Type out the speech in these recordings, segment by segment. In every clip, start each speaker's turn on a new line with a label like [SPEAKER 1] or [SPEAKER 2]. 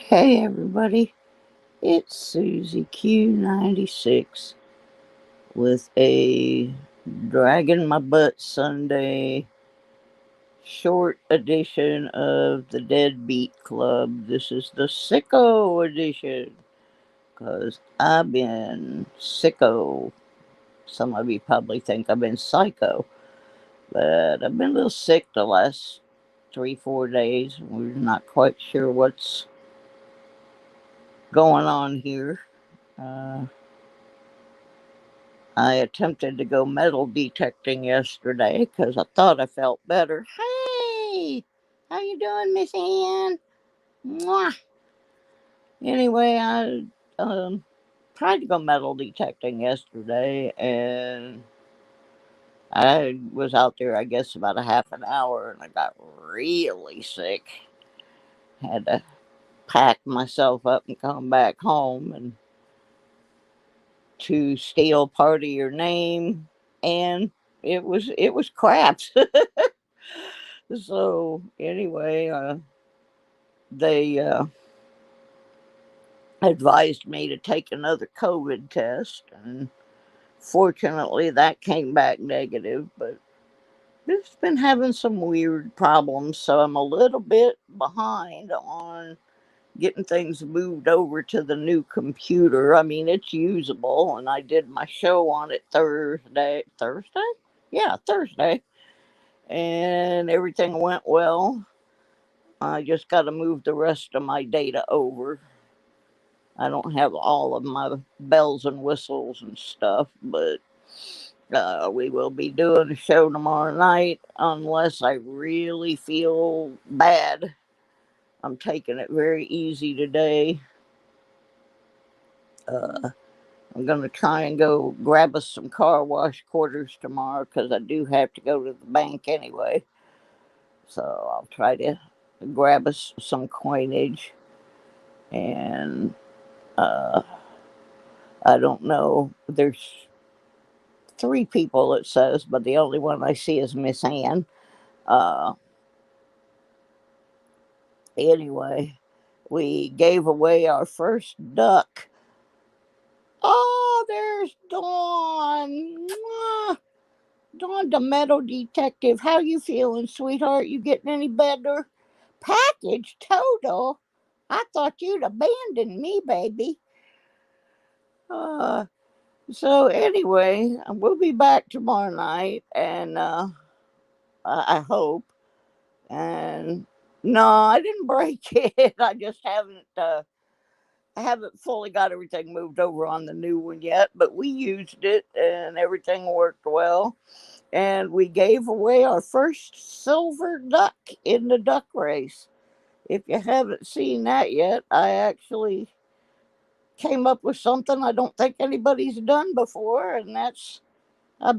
[SPEAKER 1] Hey everybody, it's Susie Q96 with a Dragging My Butt Sunday short edition of the Deadbeat Club. This is the Sicko edition because I've been sicko. Some of you probably think I've been psycho, but I've been a little sick the last 3, 4 days. We're not quite sure what's going on here. Uh, I attempted to go metal detecting yesterday because I thought I felt better. Hey, how you doing, Miss Ann? Mwah. Anyway, I tried to go metal detecting yesterday, and I was out there, I guess, about a half an hour, and I got really sick. Had to pack myself up and come back home, and to steal part of your name, and it was crap. So anyway, they advised me to take another COVID test, and fortunately that came back negative. But it's been having some weird problems, so I'm a little bit behind on getting things moved over to the new computer. I mean, it's usable, and I did my show on it Thursday. Thursday? Yeah, Thursday. And everything went well. I just got to move the rest of my data over. I don't have all of my bells and whistles and stuff, but we will be doing a show tomorrow night unless I really feel bad. I'm taking it very easy today. Uh, I'm going to try and go grab us some car wash quarters tomorrow because I do have to go to the bank anyway. So I'll try to grab us some coinage. And uh, I don't know. There's 3 people, it says, but the only one I see is Miss Ann. Uh, anyway, we gave away our first duck. Oh, there's Dawn. Mwah. Dawn, the metal detective. How you feeling, sweetheart? You getting any better? Package total. I thought you'd abandoned me, baby. Uh, so anyway, we'll be back tomorrow night, and I hope. And no, I didn't break it. I haven't fully got everything moved over on the new one yet, but we used it and everything worked well. And we gave away our first silver duck in the duck race. If you haven't seen that yet, I actually came up with something I don't think anybody's done before, and that's I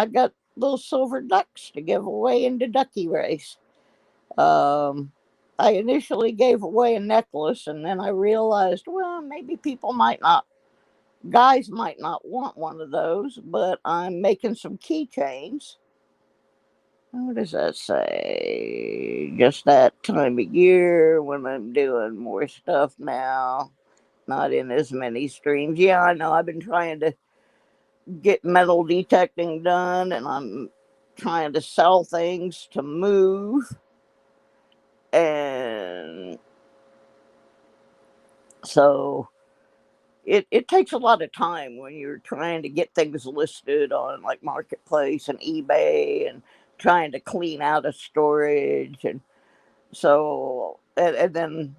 [SPEAKER 1] got little silver ducks to give away in the ducky race. Um, I initially gave away a necklace, and then I realized, well, maybe guys might not want one of those, but I'm making some keychains. What does that say? Just that time of year when I'm doing more stuff now, not in as many streams. Yeah, I know. I've been trying to get metal detecting done, and I'm trying to sell things to move. And so it takes a lot of time when you're trying to get things listed on like Marketplace and eBay and trying to clean out a storage. And so, and then,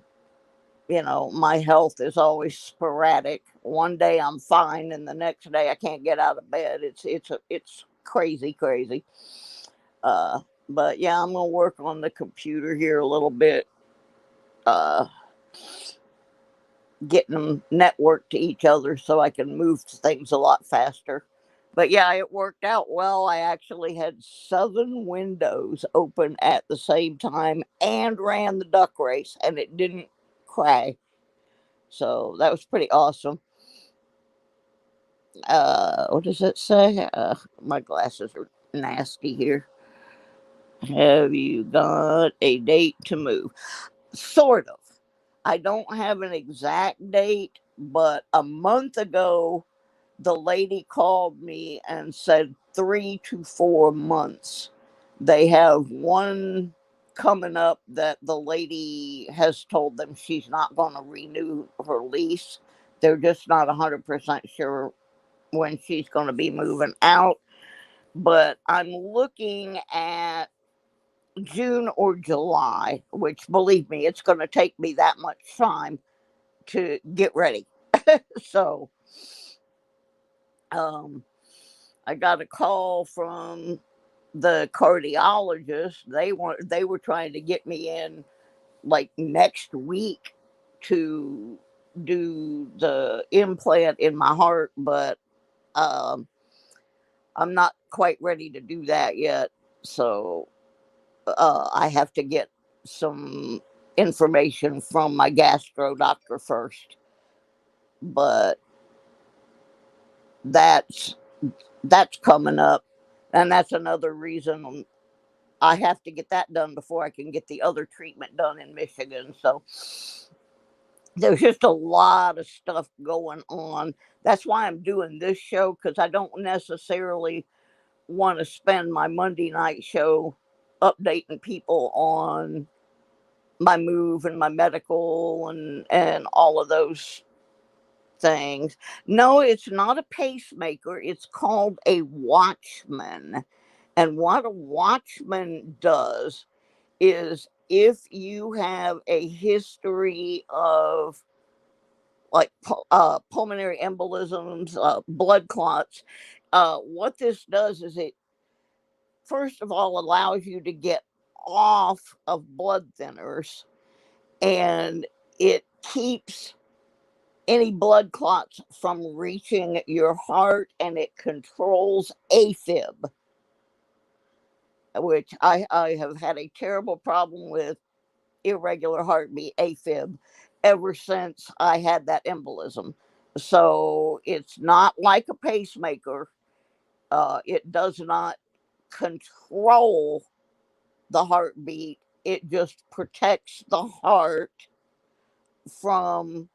[SPEAKER 1] my health is always sporadic. One day I'm fine, and the next day I can't get out of bed. It's crazy, crazy. Uh, but yeah, I'm gonna work on the computer here a little bit. Uh, Getting them networked to each other so I can move things a lot faster. But yeah, it worked out well. I actually had 7 windows open at the same time and ran the duck race, and it didn't crash. So that was pretty awesome. What does it say? My glasses are nasty here. Have you got a date to move? Sort of. I don't have an exact date, but a month ago, the lady called me and said 3 to 4 months. They have one coming up that the lady has told them she's not going to renew her lease. They're just not 100% sure when she's going to be moving out. But I'm looking at June or July, which believe me, it's going to take me that much time to get ready. So, um, I got a call from the cardiologist. They were trying to get me in like next week to do the implant in my heart, but um, I'm not quite ready to do that yet. So I have to get some information from my gastro doctor first. But that's that's coming up, and that's another reason I have to get that done before I can get the other treatment done in Michigan. So there's just a lot of stuff going on. That's why I'm doing this show, because I don't necessarily want to spend my Monday night show updating people on my move and my medical and all of those things. No, it's not a pacemaker. It's called a watchman. And what a watchman does is, if you have a history of like pulmonary embolisms, blood clots, what this does is it first of all allows you to get off of blood thinners, and it keeps any blood clots from reaching your heart, and it controls AFib, which I have had a terrible problem with irregular heartbeat, AFib, ever since I had that embolism. So it's not like a pacemaker. It does not control the heartbeat, it just protects the heart from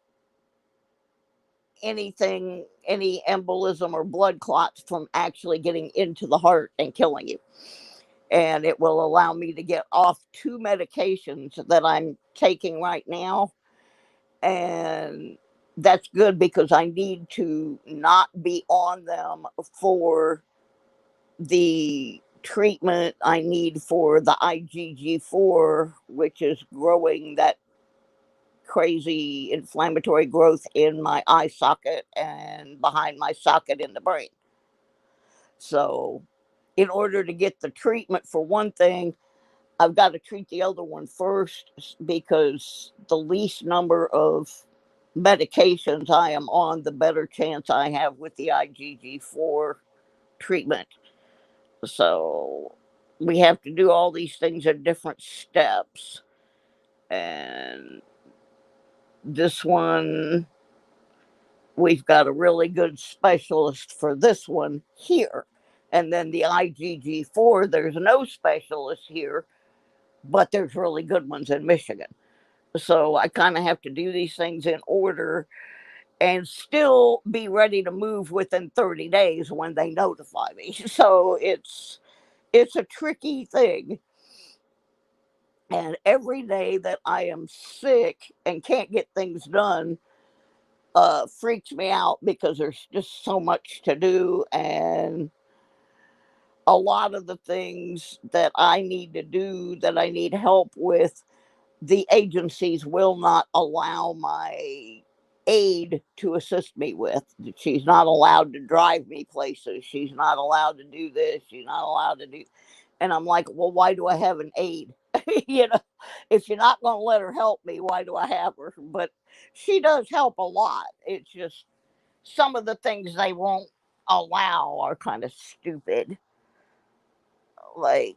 [SPEAKER 1] anything, any embolism or blood clots from actually getting into the heart and killing you. And it will allow me to get off 2 medications that I'm taking right now. And that's good because I need to not be on them for the treatment I need for the IgG4, which is growing that crazy inflammatory growth in my eye socket and behind my socket in the brain. So, in order to get the treatment for one thing, I've got to treat the other one first, because the least number of medications I am on, the better chance I have with the IgG4 treatment. So, we have to do all these things in different steps. And this one, we've got a really good specialist for this one here. And then the IgG4, there's no specialist here, but there's really good ones in Michigan. So I kind of have to do these things in order and still be ready to move within 30 days when they notify me. So it's a tricky thing. And every day that I am sick and can't get things done freaks me out, because there's just so much to do, and a lot of the things that I need to do that I need help with, the agencies will not allow my aide to assist me with. She's not allowed to drive me places. She's not allowed to do this. She's not allowed to do. And I'm like, well, why do I have an aide? you know, if you're not going to let her help me, why do I have her? But she does help a lot. It's just some of the things they won't allow are kind of stupid. Like,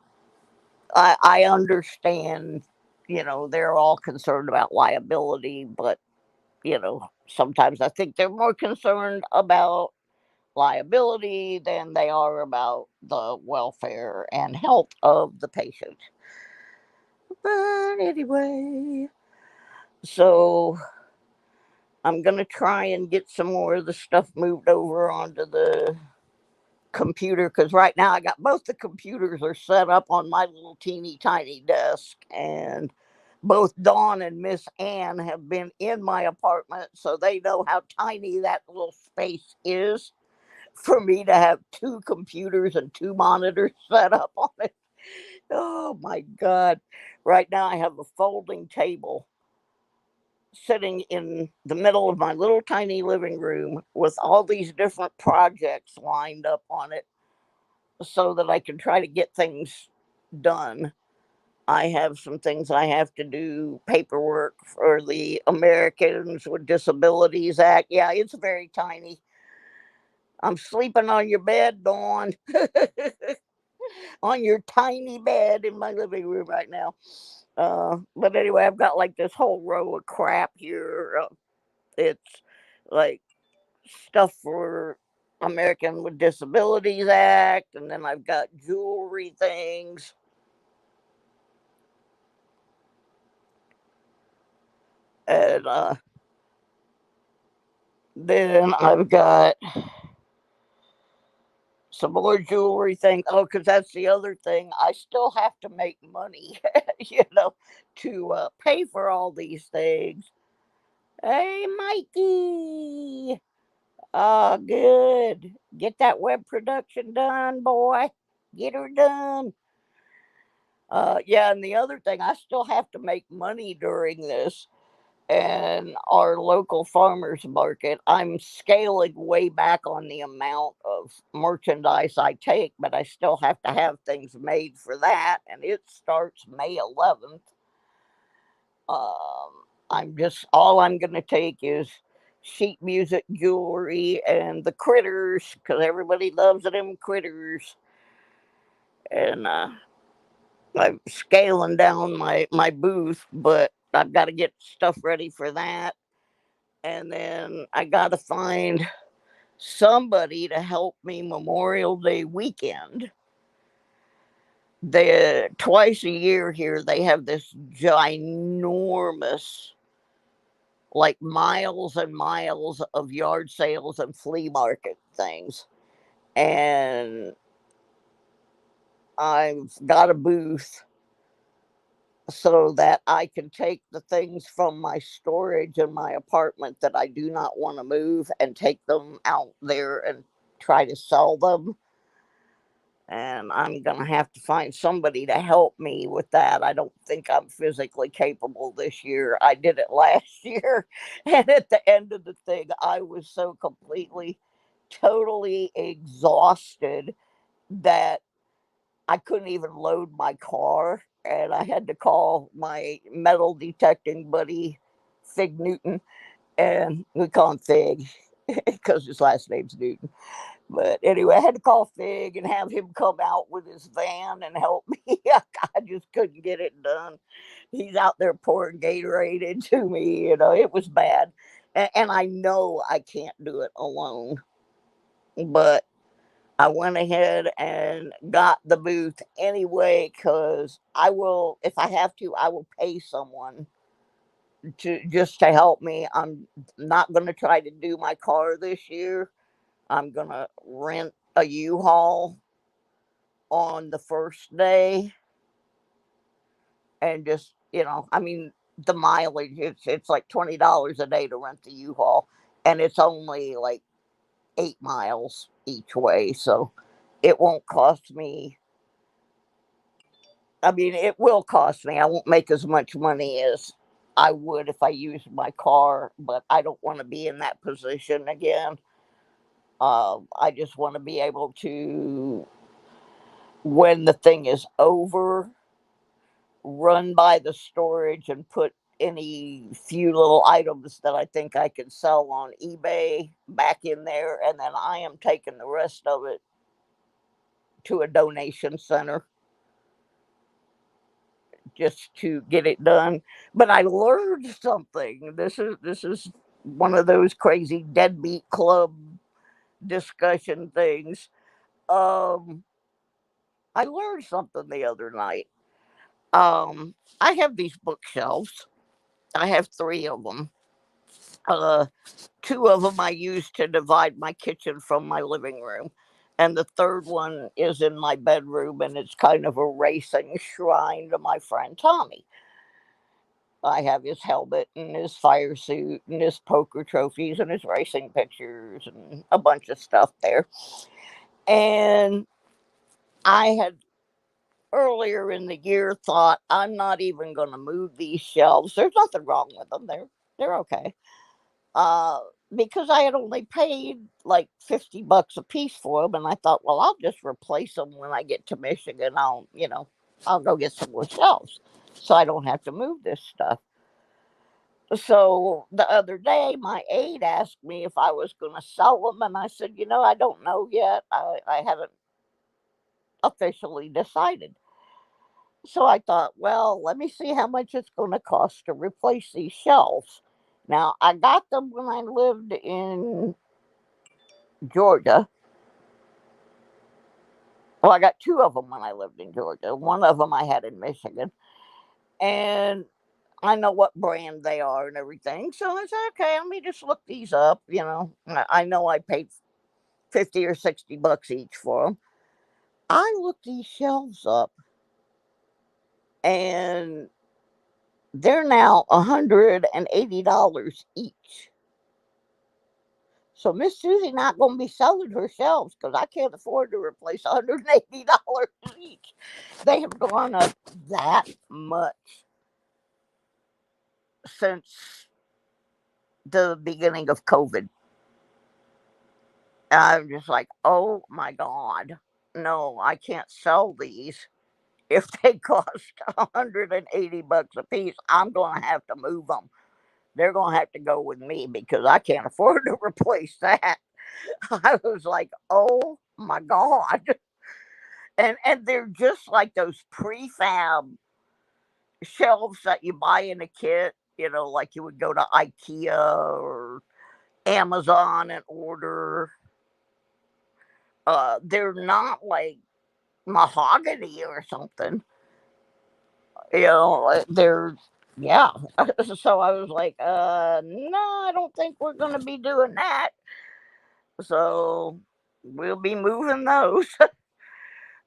[SPEAKER 1] I understand, they're all concerned about liability, but, sometimes I think they're more concerned about liability than they are about the welfare and health of the patient. But anyway, So I'm gonna try and get some more of the stuff moved over onto the computer, because right now I got both the computers are set up on my little teeny tiny desk, and both Dawn and Miss Ann have been in my apartment, so they know how tiny that little space is for me to have two computers and two monitors set up on it. Oh my God. Right now I have a folding table sitting in the middle of my little tiny living room with all these different projects lined up on it so that I can try to get things done. I have some things I have to do, paperwork for the Americans with Disabilities Act. Yeah, it's very tiny. I'm sleeping on your bed, Dawn. On your tiny bed in my living room right now. But anyway, I've got like this whole row of crap here. It's like stuff for American with Disabilities Act, and then I've got jewelry things, and then I've got some more jewelry things. Oh, because that's the other thing. I still have to make money, to pay for all these things. Hey, Mikey. Oh, good. Get that web production done, boy. Get her done. Yeah, and the other thing, I still have to make money during this. And our local farmers market, I'm scaling way back on the amount of merchandise I take, but I still have to have things made for that. And it starts May 11th. All I'm going to take is sheet music, jewelry, and the critters, because everybody loves them critters. And I'm scaling down my booth, but I've got to get stuff ready for that. And then I got to find somebody to help me Memorial Day weekend. They twice a year here they have this ginormous, like, miles and miles of yard sales and flea market things. And I've got a booth so that I can take the things from my storage in my apartment that I do not want to move and take them out there and try to sell them. And I'm going to have to find somebody to help me with that. I don't think I'm physically capable this year. I did it last year. And at the end of the thing, I was so completely, totally exhausted that I couldn't even load my car. And I had to call my metal detecting buddy, Fig Newton. And we call him Fig because his last name's Newton. But anyway, I had to call Fig and have him come out with his van and help me. I just couldn't get it done. He's out there pouring Gatorade into me. It was bad. And I know I can't do it alone. But I went ahead and got the booth anyway because I will, if I have to, I will pay someone to just to help me. I'm not going to try to do my car this year. I'm going to rent a U-Haul on the first day and just, I mean, the mileage, it's like $20 a day to rent the U-Haul, and it's only like 8 miles each way, so it won't cost me. I mean, it will cost me. I won't make as much money as I would if I used my car, but I don't want to be in that position again. I just want to be able to, when the thing is over, run by the storage and put any few little items that I think I can sell on eBay back in there, and then I am taking the rest of it to a donation center just to get it done. But I learned something. This is one of those crazy deadbeat club discussion things. Um, I learned something the other night. I have these bookshelves, I have three of them. Uh, Two of them I use to divide my kitchen from my living room. And the third one is in my bedroom, and it's kind of a racing shrine to my friend Tommy. I have his helmet and his fire suit and his poker trophies and his racing pictures and a bunch of stuff there. And I had earlier in the year thought I'm not even going to move these shelves. There's nothing wrong with them. They're okay. Uh, because I had only paid like $50 a piece for them, and I thought, well, I'll just replace them when I get to Michigan. I'll go get some more shelves, so I don't have to move this stuff. So the other day, my aide asked me if I was going to sell them, and I said, I don't know yet. I haven't officially decided. So I thought, well, let me see how much it's going to cost to replace these shelves. Now, I got them when I lived in Georgia. Well, I got two of them when I lived in Georgia. One of them I had in Michigan. And I know what brand they are and everything. So I said, okay, let me just look these up. I know I paid 50 or $60 each for them. I looked these shelves up, and they're now $180 each. So Miss Susie not going to be selling her shelves because I can't afford to replace $180 each. They have gone up that much since the beginning of COVID. I'm just like, oh my God, no, I can't sell these. If they cost $180 a piece, I'm going to have to move them. They're going to have to go with me because I can't afford to replace that. I was like, oh my God. And they're just like those prefab shelves that you buy in a kit, like you would go to IKEA or Amazon and order. They're not like mahogany or something. They're yeah. So I was like, no, I don't think we're gonna be doing that. So we'll be moving those.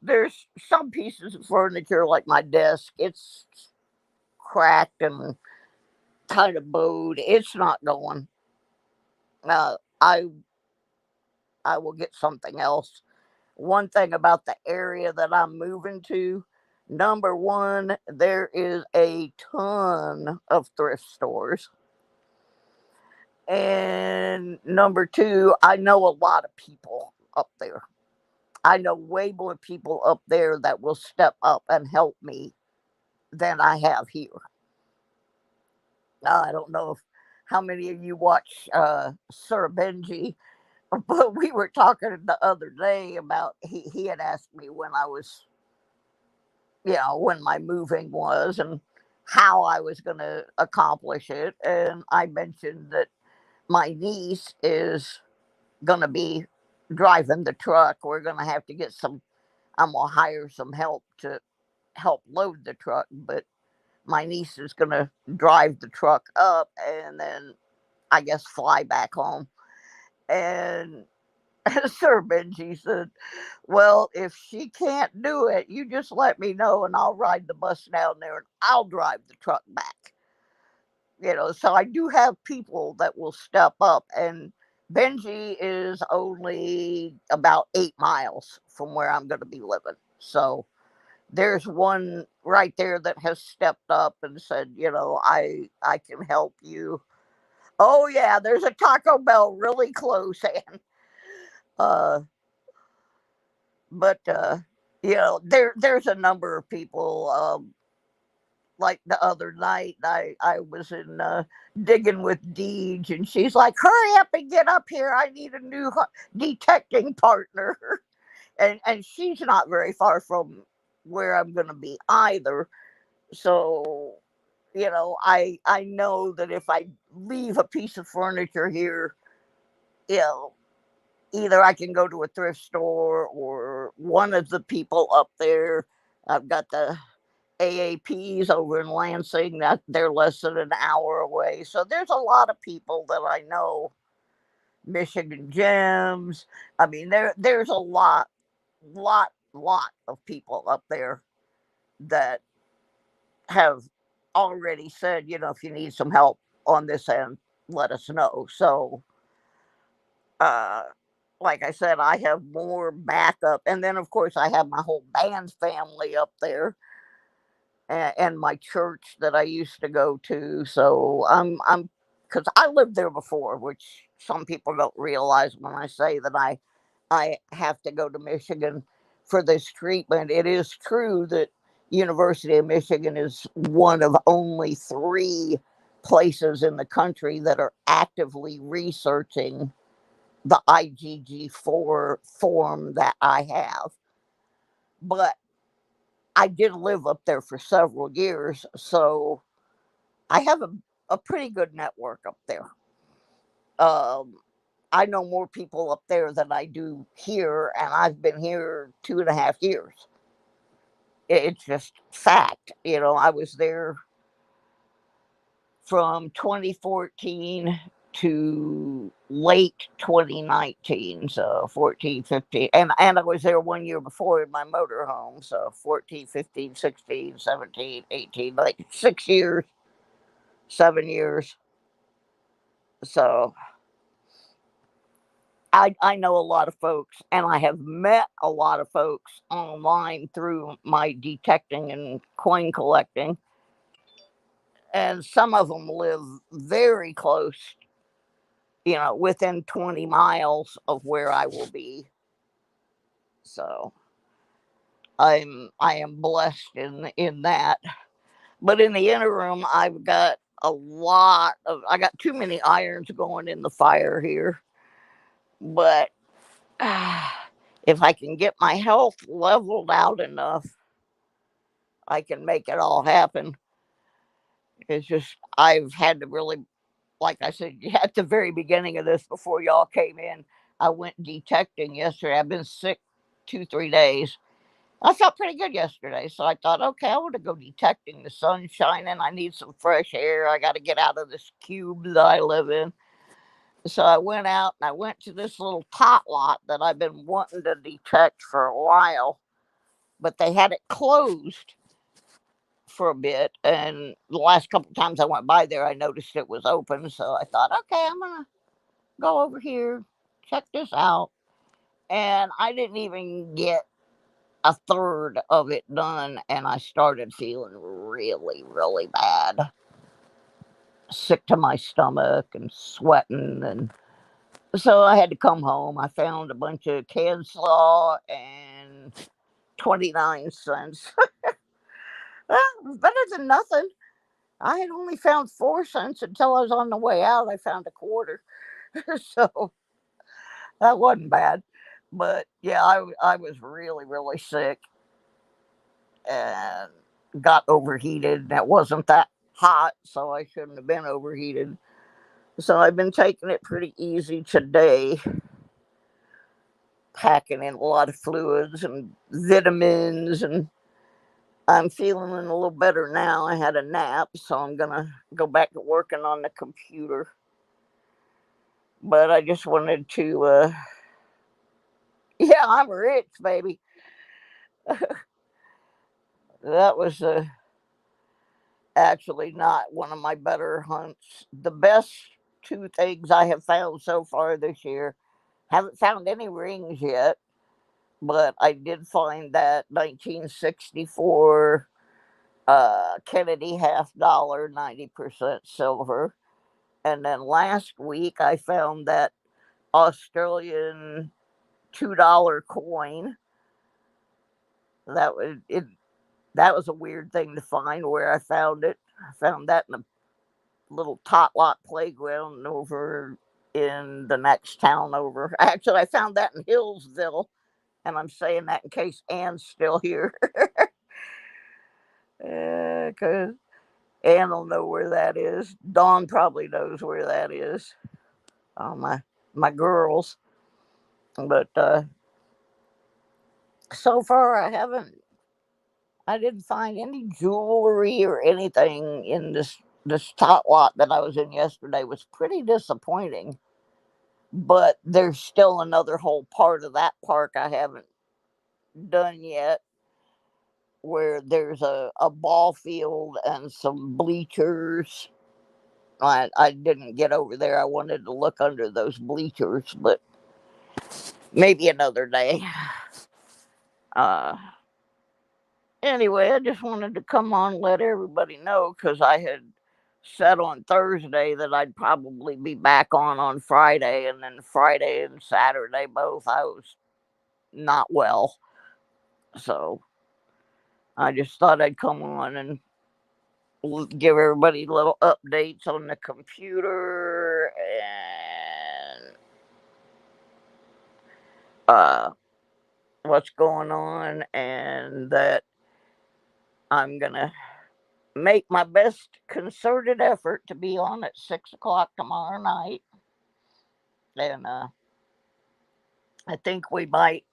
[SPEAKER 1] There's some pieces of furniture like my desk. It's cracked and kind of bowed. It's not going. Uh, I I will get something else. One thing about the area that I'm moving to, number one, there is a ton of thrift stores. And number two, I know a lot of people up there. I know way more people up there that will step up and help me than I have here. I don't know how many of you watch Sir Benji, but we were talking the other day about he had asked me when I was, when my moving was and how I was going to accomplish it. And I mentioned that my niece is going to be driving the truck. We're going to have to get I'm going to hire some help to help load the truck, but my niece is going to drive the truck up and then I guess fly back home. And Sir Benji said, well, if she can't do it, you just let me know and I'll ride the bus down there and I'll drive the truck back. So I do have people that will step up. And Benji is only about 8 miles from where I'm going to be living. So there's one right there that has stepped up and said, I can help you. Oh yeah, there's a Taco Bell really close, and uh, but there's a number of people. Like the other night, I was in digging with Deej, and she's like, "Hurry up and get up here! I need a new detecting partner." And she's not very far from where I'm going to be either. So I know that if I leave a piece of furniture here, you know, either I can go to a thrift store or one of the people up there. I've got the AAPs over in Lansing, that they're less than an hour away. So there's a lot of people that I know. Michigan Gems. I mean, there's a lot of people up there that have already said, if you need some help on this end, let us know. So, uh, like I said, I have more backup, and then of course I have my whole band family up there, and my church that I used to go to. So I'm because I lived there before, which some people don't realize when I say that I have to go to Michigan for this treatment. It is true that University of Michigan is one of only three places in the country that are actively researching the IgG4 form that I have. But I did live up there for several years, so I have a pretty good network up there. Um, I know more people up there than I do here, and I've been here 2.5 years. It's just fact. I was there from 2014 to late 2019, so 14, 15. And I was there 1 year before in my motorhome, so 14, 15, 16, 17, 18, like 6 years, 7 years. So I know a lot of folks, and I have met a lot of folks online through my detecting and coin collecting. And some of them live very close, within 20 miles of where I will be. So I am blessed in that. But in the interim, I got too many irons going in the fire here. But if I can get my health leveled out enough, I can make it all happen. It's just I've had to really, like I said at the very beginning of this, before y'all came in, I went detecting yesterday. I've been sick 2, 3 days. I felt pretty good yesterday, so I thought, okay, I want to go detecting. The sun's shining. I need some fresh air. I got to get out of this cube that I live in. So I went out and I went to this little tot lot that I've been wanting to detect for a while, but they had it closed for a bit. And the last couple times I went by there, I noticed it was open. So I thought, okay, I'm going to go over here, check this out. And I didn't even get a third of it done. And I started feeling really, really bad, sick to my stomach and sweating. And so I had to come home. I found a bunch of canned slaw and 29 cents. Well, it was better than nothing. I had only found 4 cents until I was on the way out. I found a quarter. So that wasn't bad. But yeah, I was really, really sick and got overheated. And it wasn't that hot, so I shouldn't have been overheated. So I've been taking it pretty easy today, packing in a lot of fluids and vitamins, and I'm feeling a little better now. I had a nap, so I'm gonna go back to working on the computer. But I just wanted to, yeah, I'm rich, baby. That was actually not one of my better hunts. The best two things I have found so far this year, haven't found any rings yet, but I did find that 1964 Kennedy half dollar, 90% silver. And then last week I found that Australian $2 coin. That was it. That was a weird thing to find where I found it. I found that in a little tot lot playground over in the next town over. Actually, I found that in Hillsville, and I'm saying that in case Ann's still here, because Ann will know where that is. Dawn probably knows where that is. My girls, but so far I didn't find any jewelry or anything in this tot lot that I was in yesterday. Was pretty disappointing. But there's still another whole part of that park I haven't done yet, where there's a ball field and some bleachers. I didn't get over there. I wanted to look under those bleachers, but maybe another day. Uh, anyway, I just wanted to come on and let everybody know because I had said on Thursday that I'd probably be back on Friday, and then Friday and Saturday both I was not well. So I just thought I'd come on and give everybody little updates on the computer and uh, what's going on, and that I'm gonna make my best concerted effort to be on at 6 o'clock tomorrow night. And I think we might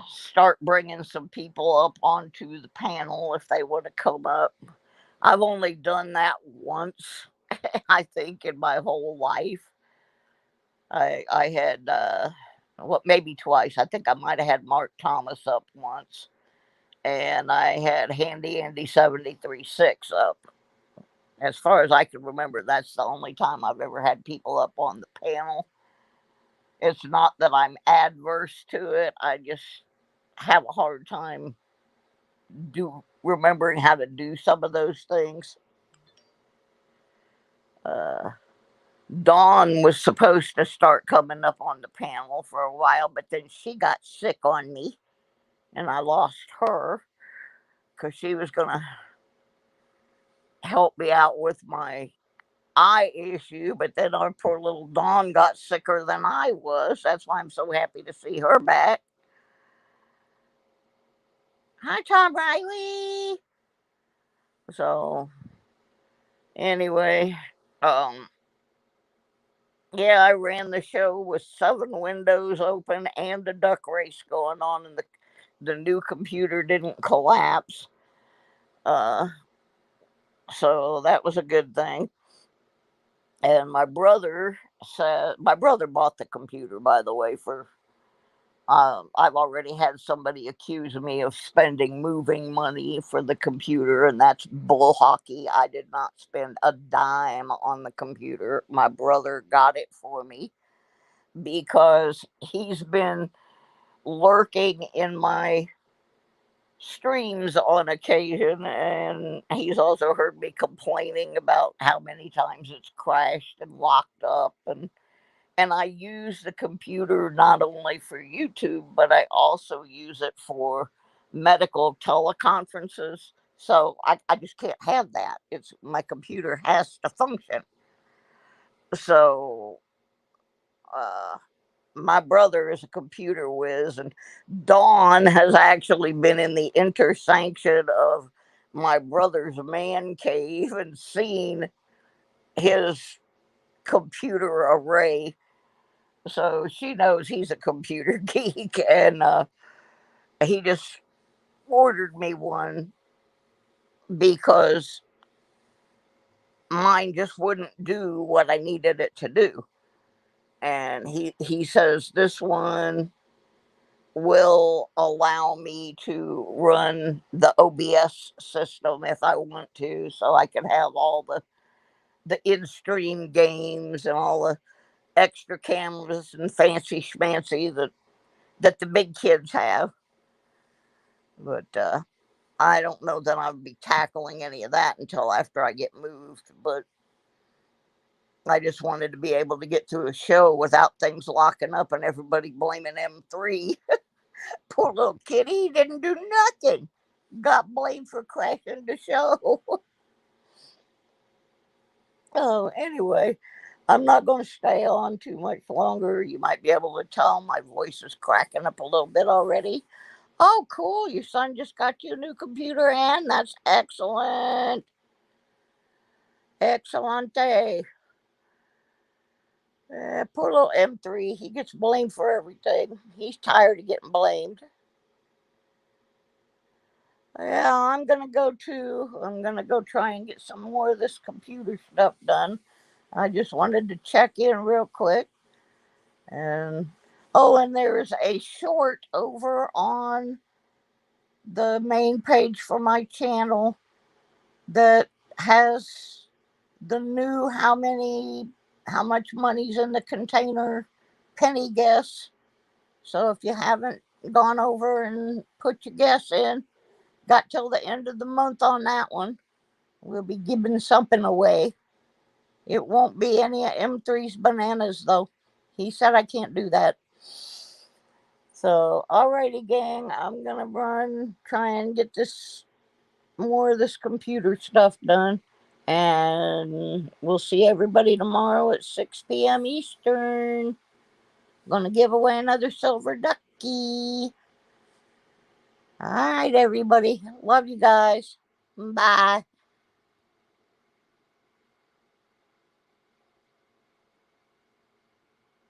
[SPEAKER 1] start bringing some people up onto the panel if they want to come up. I've only done that once, I think, in my whole life. I had what, maybe twice. I think I might have had Mark Thomas up once, and I had Handy Andy 73.6 up. As far as I can remember, that's the only time I've ever had people up on the panel. It's not that I'm adverse to it. I just have a hard time remembering how to do some of those things. Uh, Dawn was supposed to start coming up on the panel for a while, but then she got sick on me, and I lost her because she was going to help me out with my eye issue. But then our poor little Dawn got sicker than I was. That's why I'm so happy to see her back. Hi, Tom Riley. So, anyway, um, yeah, I ran the show with 7 windows open and a duck race going on, and the new computer didn't collapse. Uh, so that was a good thing. And my brother bought the computer, by the way. For I've already had somebody accuse me of spending moving money for the computer, and that's bull hockey. I did not spend a dime on the computer. My brother got it for me because he's been lurking in my streams on occasion, and he's also heard me complaining about how many times it's crashed and locked up. And I use the computer not only for YouTube, but I also use it for medical teleconferences. So I just can't have that. It's my computer has to function. So uh my brother is a computer whiz, and Dawn has actually been in the intersanction of my brother's man cave and seen his computer array. So she knows he's a computer geek, and he just ordered me one because mine just wouldn't do what I needed it to do. And he says this one will allow me to run the OBS system if I want to, so I can have all the in-stream games and all the extra cameras and fancy schmancy that the big kids have. But I don't know that I'll be tackling any of that until after I get moved. But I just wanted to be able to get to a show without things locking up and everybody blaming M3. Poor little kitty, he didn't do nothing. Got blamed for crashing the show. Oh, anyway, I'm not going to stay on too much longer. You might be able to tell my voice is cracking up a little bit already. Oh, cool. Your son just got you a new computer, and that's excellent. Excellente. Poor little M3. He gets blamed for everything. He's tired of getting blamed. Yeah, I'm gonna go try and get some more of this computer stuff done. I just wanted to check in real quick. And oh, and there is a short over on the main page for my channel that has the new how much money's in the container penny guess. So if you haven't gone over and put your guess in, got till the end of the month on that one. We'll be giving something away. It won't be any of M3's bananas though. He said I can't do that. So, alrighty, gang, I'm gonna run, try and get this more of this computer stuff done. And we'll see everybody tomorrow at 6 p.m. Eastern. Gonna give away another silver ducky. All right, everybody. Love you guys. Bye.